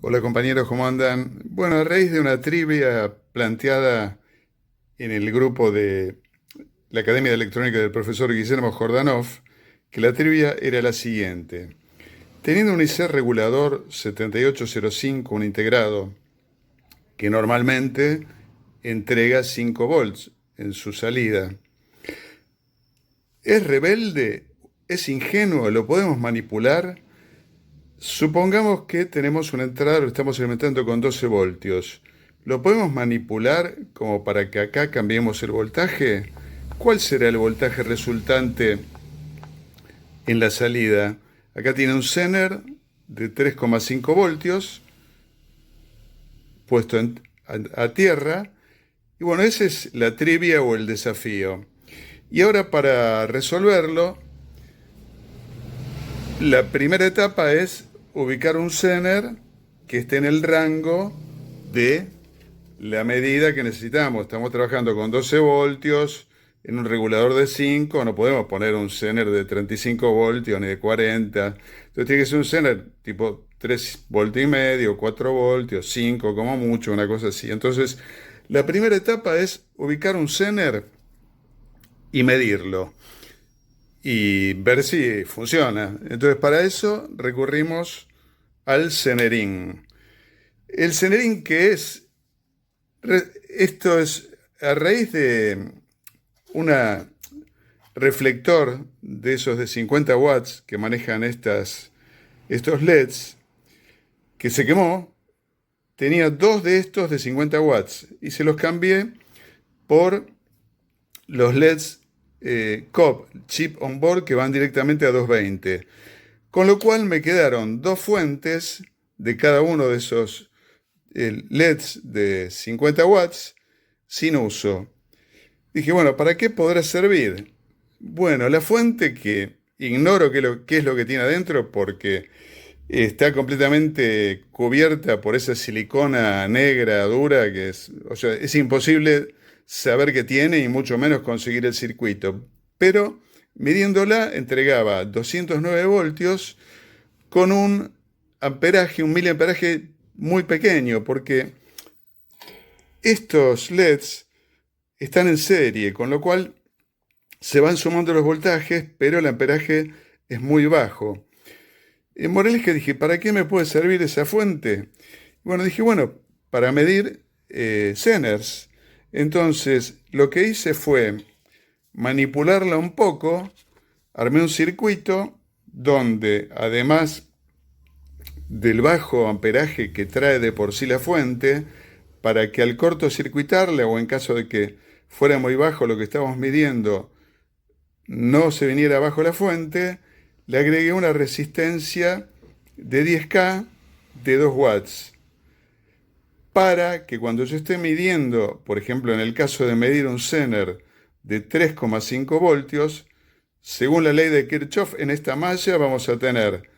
Hola compañeros, ¿cómo andan? Bueno, a raíz de una trivia planteada en el grupo de la Academia de Electrónica del profesor Guillermo Jordanov, que la trivia era la siguiente. Teniendo un IC regulador 7805, un integrado, que normalmente entrega 5 volts en su salida, ¿es rebelde? ¿Es ingenuo? ¿Lo podemos manipular? Supongamos que tenemos una entrada, lo estamos alimentando con 12 voltios. ¿Lo podemos manipular como para que acá cambiemos el voltaje? ¿Cuál será el voltaje resultante en la salida? Acá tiene un Zener de 3,5 voltios puesto a tierra. Y bueno, esa es la trivia o el desafío. Y ahora para resolverlo, la primera etapa es ubicar un Zener que esté en el rango de la medida que necesitamos. Estamos trabajando con 12 voltios en un regulador de 5, no podemos poner un Zener de 35 voltios ni de 40. Entonces tiene que ser un Zener tipo 3 voltios y medio, 4 voltios, 5 como mucho, una cosa así. Entonces, la primera etapa es ubicar un Zener y medirlo y ver si funciona. Entonces, para eso recurrimos al Zenerín. El Zenerín, ¿qué es? Esto es a raíz de una reflector de esos de 50 watts que manejan estos LEDs, que se quemó. Tenía dos de estos de 50 watts y se los cambié por los LEDs COB, Chip on Board, que van directamente a 220. Con lo cual me quedaron dos fuentes de cada uno de esos LEDs de 50 watts sin uso. Dije, bueno, ¿para qué podrá servir? Bueno, la fuente que ignoro qué es lo que tiene adentro porque está completamente cubierta por esa silicona negra dura que es, o sea, es imposible saber qué tiene y mucho menos conseguir el circuito. Pero midiéndola entregaba 209 voltios con un amperaje, un miliamperaje muy pequeño, porque estos LEDs están en serie, con lo cual se van sumando los voltajes, pero el amperaje es muy bajo. En Morales que dije, ¿para qué me puede servir esa fuente? Bueno, dije, bueno, para medir Zeners. Entonces, lo que hice fue manipularla un poco, armé un circuito donde, además del bajo amperaje que trae de por sí la fuente, para que al cortocircuitarla, o en caso de que fuera muy bajo lo que estábamos midiendo, no se viniera abajo la fuente, le agregué una resistencia de 10K de 2 watts para que cuando yo esté midiendo, por ejemplo en el caso de medir un Zener de 3,5 voltios, según la ley de Kirchhoff, en esta malla vamos a tener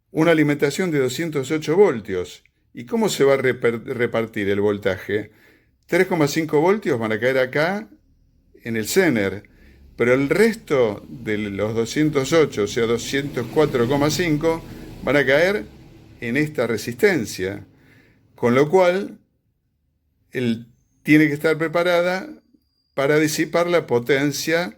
una alimentación de 208 voltios. ¿Y cómo se va a repartir el voltaje? 3,5 voltios van a caer acá en el Zener, pero el resto de los 208, o sea, 204,5, van a caer en esta resistencia. Con lo cual, él tiene que estar preparada para disipar la potencia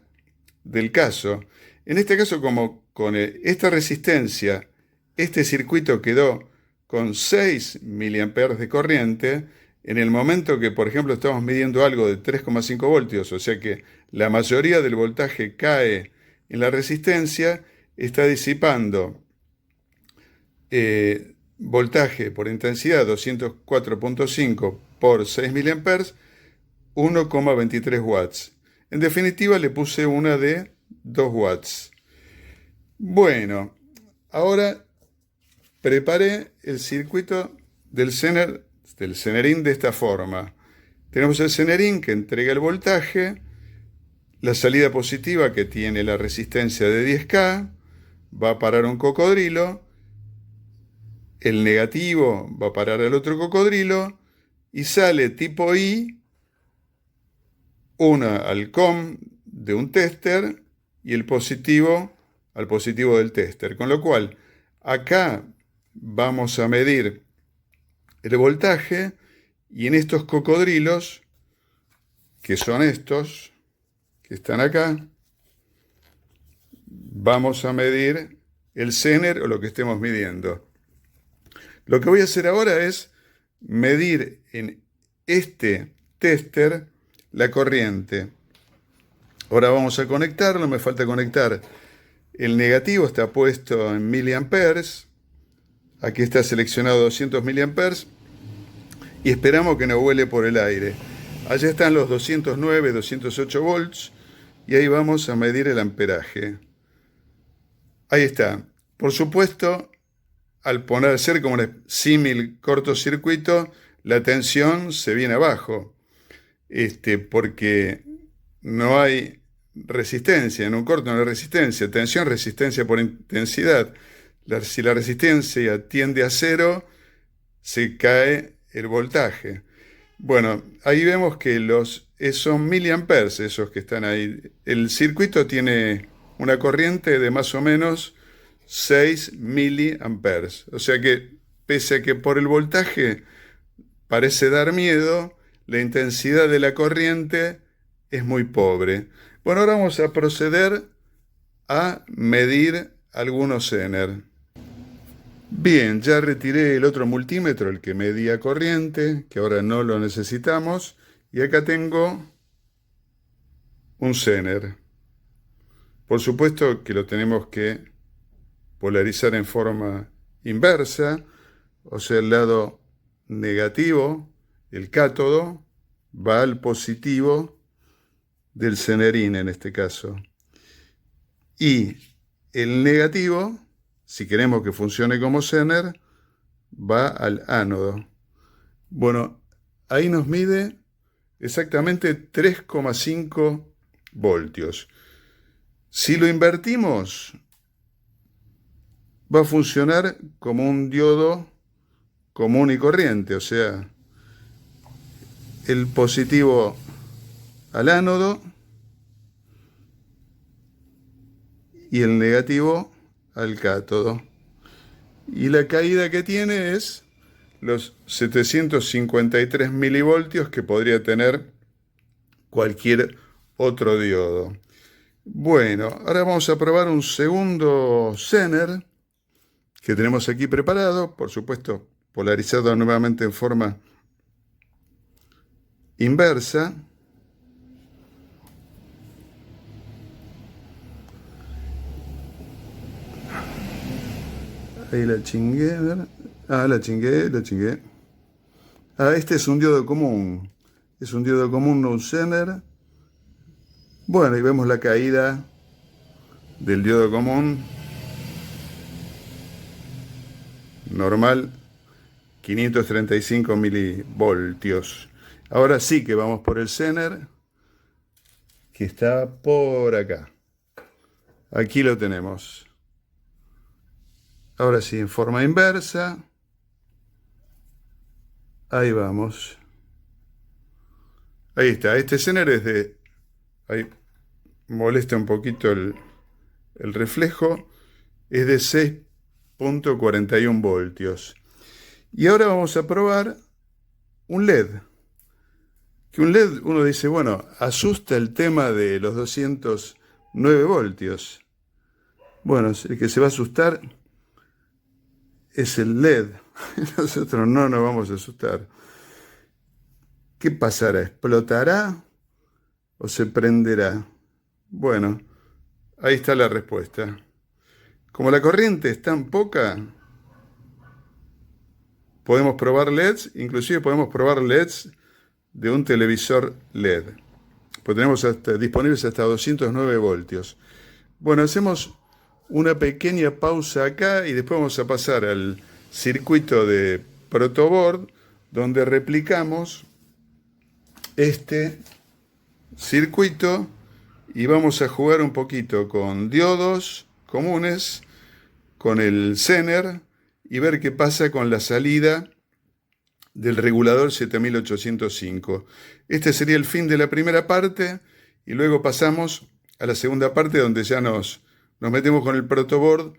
del caso. En este caso, como con esta resistencia, este circuito quedó con 6 miliamperes de corriente, en el momento que, por ejemplo, estamos midiendo algo de 3,5 voltios, o sea que la mayoría del voltaje cae en la resistencia, está disipando voltaje por intensidad 204,5 por 6 miliamperes, 1,23 watts. En definitiva, le puse una de 2 watts. Bueno, ahora preparé el circuito del Zenerín de esta forma. Tenemos el Zenerín que entrega el voltaje, la salida positiva que tiene la resistencia de 10K, va a parar un cocodrilo, el negativo va a parar al otro cocodrilo y sale tipo I, una al COM de un tester y el positivo al positivo del tester. Con lo cual, acá vamos a medir el voltaje y en estos cocodrilos, que son estos, que están acá, vamos a medir el Zener o lo que estemos midiendo. Lo que voy a hacer ahora es medir en este tester la corriente. Ahora vamos a conectarlo, me falta conectar el negativo, está puesto en miliamperes. Aquí está seleccionado 200 miliamperes y esperamos que no vuele por el aire. Allá están los 209, 208 volts y ahí vamos a medir el amperaje. Ahí está. Por supuesto, al ser como un símil cortocircuito, la tensión se viene abajo, porque no hay resistencia. En un corto no hay resistencia. Tensión, resistencia por intensidad. Si la resistencia tiende a cero, se cae el voltaje. Bueno, ahí vemos que son miliamperes, esos que están ahí. El circuito tiene una corriente de más o menos 6 miliamperes. O sea que, pese a que por el voltaje parece dar miedo, la intensidad de la corriente es muy pobre. Bueno, ahora vamos a proceder a medir algunos Zener. Bien, ya retiré el otro multímetro, el que medía corriente, que ahora no lo necesitamos, y acá tengo un Zener. Por supuesto que lo tenemos que polarizar en forma inversa, o sea, el lado negativo, el cátodo, va al positivo del Zenerín en este caso. Y el negativo, si queremos que funcione como Zener, va al ánodo. Bueno, ahí nos mide exactamente 3,5 voltios. Si lo invertimos, va a funcionar como un diodo común y corriente, o sea, el positivo al ánodo y el negativo al cátodo. Y la caída que tiene es los 753 milivoltios que podría tener cualquier otro diodo. Bueno, ahora vamos a probar un segundo Zener que tenemos aquí preparado, por supuesto polarizado nuevamente en forma inversa. Ahí la chingué, a ver. La chingué. Este es un diodo común. Es un diodo común, no un Zener. Bueno, y vemos la caída del diodo común. Normal, 535 milivoltios. Ahora sí que vamos por el Zener, que está por acá. Aquí lo tenemos. Ahora sí, en forma inversa. Ahí vamos. Ahí está. Este Zener es de... Ahí molesta un poquito el reflejo. Es de 6,41 voltios. Y ahora vamos a probar un LED. Que un LED, uno dice, bueno, asusta el tema de los 209 voltios. Bueno, el que se va a asustar es el LED. Nosotros no nos vamos a asustar. ¿Qué pasará? ¿Explotará o se prenderá? Bueno, ahí está la respuesta. Como la corriente es tan poca, podemos probar LEDs, inclusive podemos probar LEDs de un televisor LED. Pues tenemos disponibles hasta 209 voltios. Bueno, hacemos una pequeña pausa acá y después vamos a pasar al circuito de protoboard, donde replicamos este circuito y vamos a jugar un poquito con diodos comunes, con el Zener y ver qué pasa con la salida del regulador 7805. Este sería el fin de la primera parte y luego pasamos a la segunda parte donde ya nos metemos con el protoboard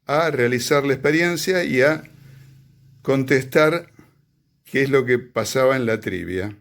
a realizar la experiencia y a contestar qué es lo que pasaba en la trivia.